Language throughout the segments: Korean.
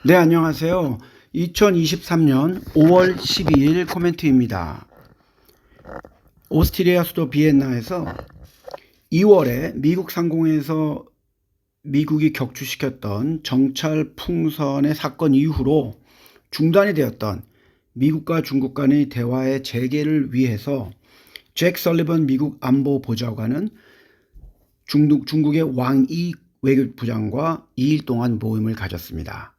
네, 안녕하세요. 2023년 5월 12일 코멘트입니다. 오스트리아 수도 비엔나에서 2월에 미국 상공에서 미국이 격추시켰던 정찰 풍선의 사건 이후로 중단이 되었던 미국과 중국 간의 대화의 재개를 위해서 잭 설리번 미국 안보보좌관은 중국의 왕이 외교부장과 2일 동안 모임을 가졌습니다.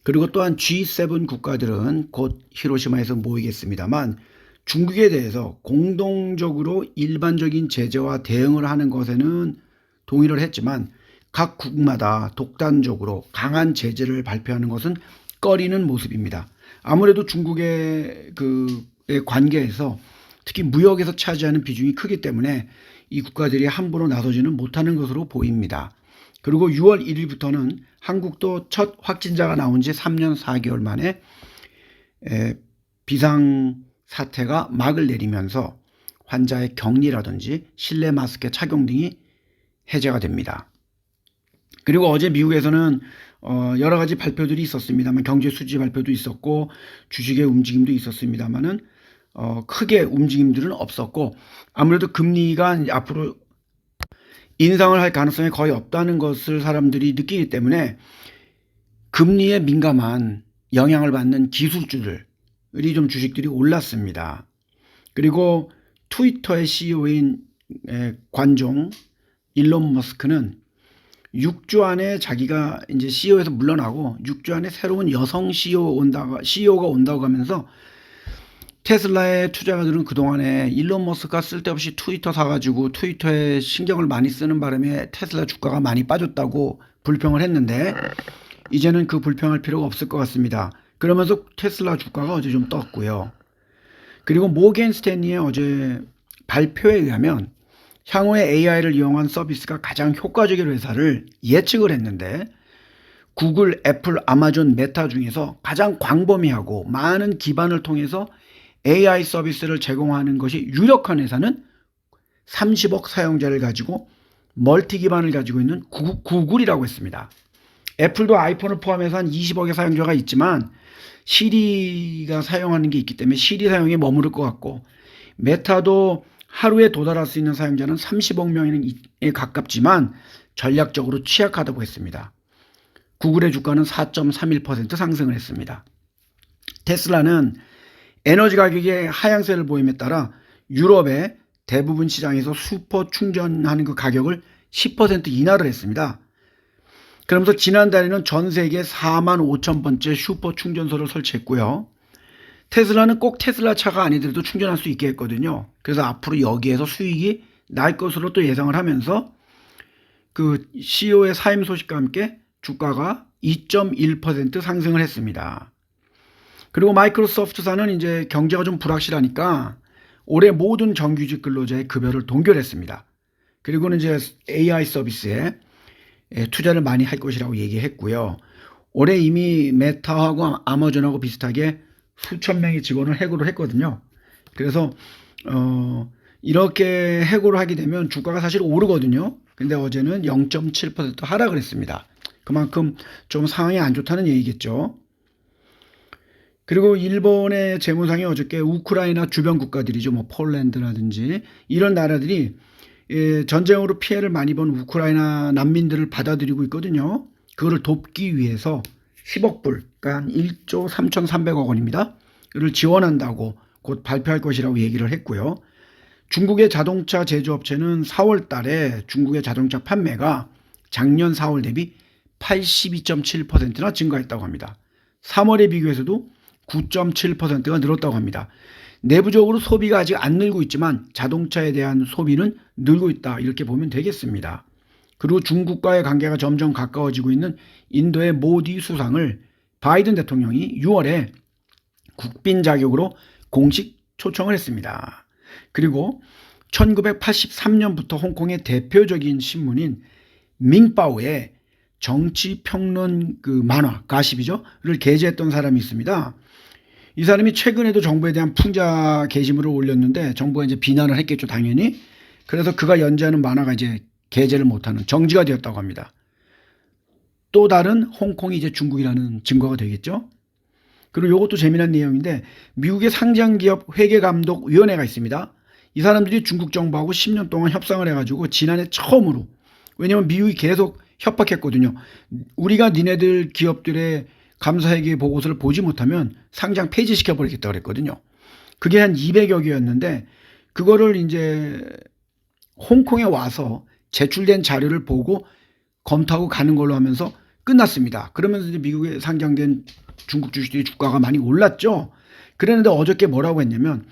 그리고 또한 G7 국가들은 곧 히로시마에서 모이겠습니다만 중국에 대해서 공동적으로 일반적인 제재와 대응을 하는 것에는 동의를 했지만 각 국마다 독단적으로 강한 제재를 발표하는 것은 꺼리는 모습입니다. 아무래도 중국의 관계에서 특히 무역에서 차지하는 비중이 크기 때문에 이 국가들이 함부로 나서지는 못하는 것으로 보입니다. 그리고 6월 1일부터는 한국도 첫 확진자가 나온 지 3년 4개월 만에 비상사태가 막을 내리면서 환자의 격리라든지 실내 마스크 착용 등이 해제가 됩니다. 그리고 어제 미국에서는 여러 가지 발표들이 있었습니다만 경제 수지 발표도 있었고 주식의 움직임도 있었습니다만은 크게 움직임들은 없었고 아무래도 금리가 앞으로 인상을 할 가능성이 거의 없다는 것을 사람들이 느끼기 때문에 금리에 민감한 영향을 받는 기술주들이 좀 주식들이 올랐습니다. 그리고 트위터의 CEO인 관종 일론 머스크는 6주 안에 자기가 이제 CEO에서 물러나고 6주 안에 새로운 여성 CEO가 온다고 하면서 테슬라의 투자가들은 그동안에 일론 머스크가 쓸데없이 트위터 사가지고 트위터에 신경을 많이 쓰는 바람에 테슬라 주가가 많이 빠졌다고 불평을 했는데 이제는 그 불평할 필요가 없을 것 같습니다. 그러면서 테슬라 주가가 어제 좀 떴고요. 그리고 모겐 스탠리의 어제 발표에 의하면 향후에 AI를 이용한 서비스가 가장 효과적인 회사를 예측을 했는데 구글, 애플, 아마존, 메타 중에서 가장 광범위하고 많은 기반을 통해서 AI 서비스를 제공하는 것이 유력한 회사는 30억 사용자를 가지고 멀티 기반을 가지고 있는 구글이라고 했습니다. 애플도 아이폰을 포함해서 한 20억의 사용자가 있지만 시리가 사용하는 게 있기 때문에 시리 사용에 머무를 것 같고 메타도 하루에 도달할 수 있는 사용자는 30억 명에 가깝지만 전략적으로 취약하다고 했습니다. 구글의 주가는 4.31% 상승을 했습니다. 테슬라는 에너지 가격의 하향세를 보임에 따라 유럽의 대부분 시장에서 슈퍼 충전하는 그 가격을 10% 인하를 했습니다. 그러면서 지난달에는 전 세계 4만 5천 번째 슈퍼 충전소를 설치했고요. 테슬라는 꼭 테슬라 차가 아니더라도 충전할 수 있게 했거든요. 그래서 앞으로 여기에서 수익이 날 것으로 또 예상을 하면서 그 CEO의 사임 소식과 함께 주가가 2.1% 상승을 했습니다. 그리고 마이크로소프트사는 이제 경제가 좀 불확실하니까 올해 모든 정규직 근로자의 급여를 동결했습니다. 그리고는 이제 AI 서비스에 투자를 많이 할 것이라고 얘기했고요. 올해 이미 메타하고 아마존하고 비슷하게 수천 명의 직원을 해고를 했거든요. 그래서 이렇게 해고를 하게 되면 주가가 사실 오르거든요. 근데 어제는 0.7% 하락을 했습니다. 그만큼 좀 상황이 안 좋다는 얘기겠죠. 그리고 일본의 재무상이 어저께 우크라이나 주변 국가들이죠. 뭐 폴란드라든지 이런 나라들이 전쟁으로 피해를 많이 본 우크라이나 난민들을 받아들이고 있거든요. 그거를 돕기 위해서 10억 불, 그러니까 1조 3,300억 원입니다. 이를 지원한다고 곧 발표할 것이라고 얘기를 했고요. 중국의 자동차 제조업체는 4월 달에 중국의 자동차 판매가 작년 4월 대비 82.7%나 증가했다고 합니다. 3월에 비교해서도 9.7%가 늘었다고 합니다. 내부적으로 소비가 아직 안 늘고 있지만 자동차에 대한 소비는 늘고 있다 이렇게 보면 되겠습니다. 그리고 중국과의 관계가 점점 가까워지고 있는 인도의 모디 수상을 바이든 대통령이 6월에 국빈 자격으로 공식 초청을 했습니다. 그리고 1983년부터 홍콩의 대표적인 신문인 밍바오의 정치평론 만화, 가십이죠,를 게재했던 사람이 있습니다. 이 사람이 최근에도 정부에 대한 풍자 게시물을 올렸는데 정부가 이제 비난을 했겠죠, 당연히. 그래서 그가 연재하는 만화가 이제 게재를 못하는 정지가 되었다고 합니다. 또 다른 홍콩이 이제 중국이라는 증거가 되겠죠. 그리고 이것도 재미난 내용인데 미국의 상장기업 회계감독위원회가 있습니다. 이 사람들이 중국 정부하고 10년 동안 협상을 해가지고 지난해 처음으로, 왜냐면 미국이 계속 협박했거든요. 우리가 니네들 기업들의 감사회계 보고서를 보지 못하면 상장 폐지시켜버리겠다 그랬거든요. 그게 한 200여 개였는데 그거를 이제 홍콩에 와서 제출된 자료를 보고 검토하고 가는 걸로 하면서 끝났습니다. 그러면서 이제 미국에 상장된 중국 주식들이 주가가 많이 올랐죠. 그랬는데 어저께 뭐라고 했냐면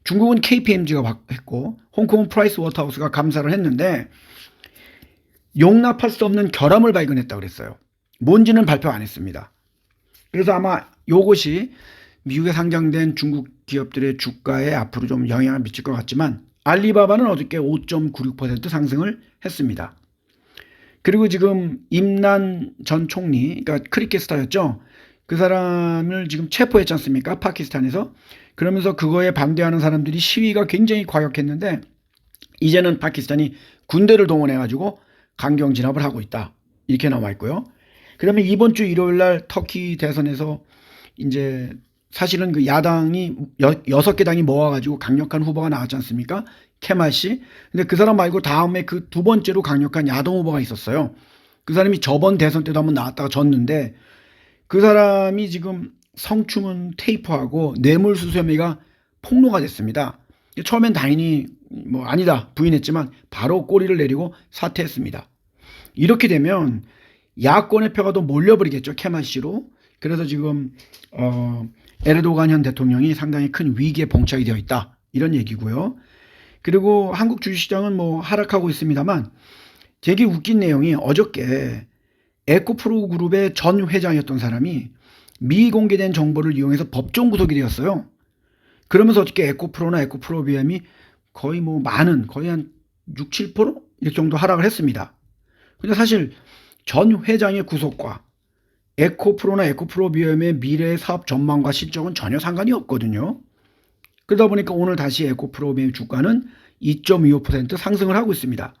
중국은 KPMG가 했고 홍콩은 프라이스 워터하우스가 감사를 했는데 용납할 수 없는 결함을 발견했다고 그랬어요. 뭔지는 발표 안 했습니다. 그래서 아마 이것이 미국에 상장된 중국 기업들의 주가에 앞으로 좀 영향을 미칠 것 같지만 알리바바는 어저께 5.96% 상승을 했습니다. 그리고 지금 임란 전 총리, 그러니까 크리켓 스타였죠. 그 사람을 지금 체포했지 않습니까? 파키스탄에서. 그러면서 그거에 반대하는 사람들이 시위가 굉장히 과격했는데 이제는 파키스탄이 군대를 동원해가지고 강경 진압을 하고 있다. 이렇게 나와 있고요. 그 다음에 이번 주 일요일 날 터키 대선에서 이제 사실은 그 야당이 6개 당이 모아가지고 강력한 후보가 나왔지 않습니까? 케말 씨. 근데 그 사람 말고 다음에 그 두 번째로 강력한 야당 후보가 있었어요. 그 사람이 저번 대선 때도 한번 나왔다가 졌는데 그 사람이 지금 성추문 테이프하고 뇌물수수 혐의가 폭로가 됐습니다. 처음엔 당연히 뭐 아니다 부인했지만 바로 꼬리를 내리고 사퇴했습니다. 이렇게 되면 야권의 표가 더 몰려버리겠죠. 케말 씨로. 그래서 지금 에르도간 현 대통령이 상당히 큰 위기에 봉착이 되어 있다. 이런 얘기고요. 그리고 한국 주식시장은 뭐 하락하고 있습니다만 되게 웃긴 내용이 어저께 에코프로 그룹의 전 회장이었던 사람이 미공개된 정보를 이용해서 법정 구속이 되었어요. 그러면서 어저께 에코프로나 에코프로비엠이 거의 뭐 거의 한 6, 7% 이 정도 하락을 했습니다. 근데 사실 전 회장의 구속과 에코프로나 에코프로비엠의 미래의 사업 전망과 실적은 전혀 상관이 없거든요. 그러다 보니까 오늘 다시 에코프로비엠 주가는 2.25% 상승을 하고 있습니다.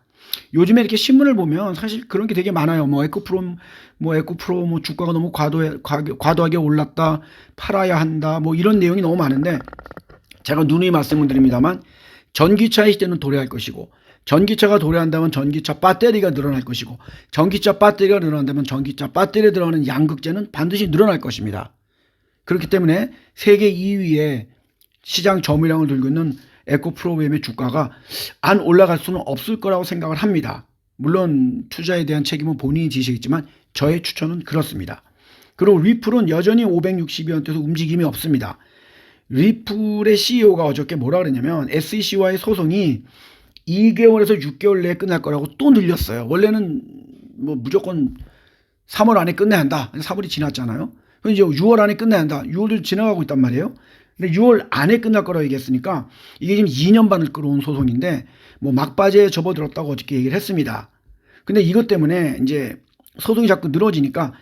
요즘에 이렇게 신문을 보면 사실 그런 게 되게 많아요. 에코프로 주가가 너무 과도하게 올랐다, 팔아야 한다, 뭐 이런 내용이 너무 많은데 제가 누누이 말씀을 드립니다만 전기차의 시대는 도래할 것이고 전기차가 도래한다면 전기차 배터리가 늘어날 것이고 전기차 배터리가 늘어난다면 전기차 배터리에 들어가는 양극재는 반드시 늘어날 것입니다. 그렇기 때문에 세계 2위의 시장 점유량을 들고 있는 에코프로비엠의 주가가 안 올라갈 수는 없을 거라고 생각을 합니다. 물론 투자에 대한 책임은 본인이 지시겠지만 저의 추천은 그렇습니다. 그리고 리플은 여전히 560위원대에서 움직임이 없습니다. 리플의 CEO가 어저께 뭐라 그랬냐면 SEC와의 소송이 2개월에서 6개월 내에 끝날 거라고 또 늘렸어요. 원래는 뭐 무조건 3월 안에 끝내야 한다. 3월이 지났잖아요. 그럼 이제 6월 안에 끝내야 한다. 6월도 지나가고 있단 말이에요. 근데 6월 안에 끝날 거라고 얘기했으니까 이게 지금 2년 반을 끌어온 소송인데 뭐 막바지에 접어들었다고 어저께 얘기를 했습니다. 근데 이것 때문에 이제 소송이 자꾸 늘어지니까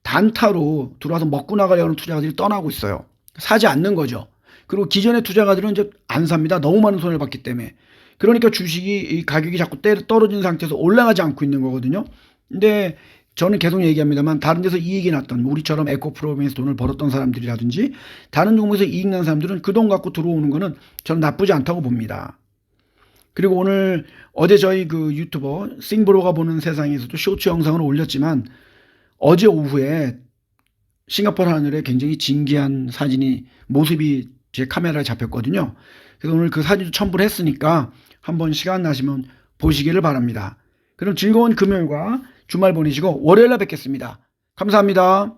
단타로 들어와서 먹고 나가려고 하는 투자가들이 떠나고 있어요. 사지 않는 거죠. 그리고 기존의 투자가들은 이제 안 삽니다. 너무 많은 손해를 봤기 때문에. 그러니까 주식이 가격이 자꾸 떨어진 상태에서 올라가지 않고 있는 거거든요. 근데 저는 계속 얘기합니다만 다른 데서 이익이 났던 우리처럼 에코프로비엠에서 돈을 벌었던 사람들이라든지 다른 종목에서 이익 난 사람들은 그 돈 갖고 들어오는 거는 저는 나쁘지 않다고 봅니다. 그리고 어제 저희 그 유튜버 싱브로가 보는 세상에서도 쇼츠 영상을 올렸지만 어제 오후에 싱가포르 하늘에 굉장히 진기한 모습이 제 카메라에 잡혔거든요. 그래서 오늘 그 사진도 첨부를 했으니까 한번 시간 나시면 보시기를 바랍니다. 그럼 즐거운 금요일과 주말 보내시고 월요일에 뵙겠습니다. 감사합니다.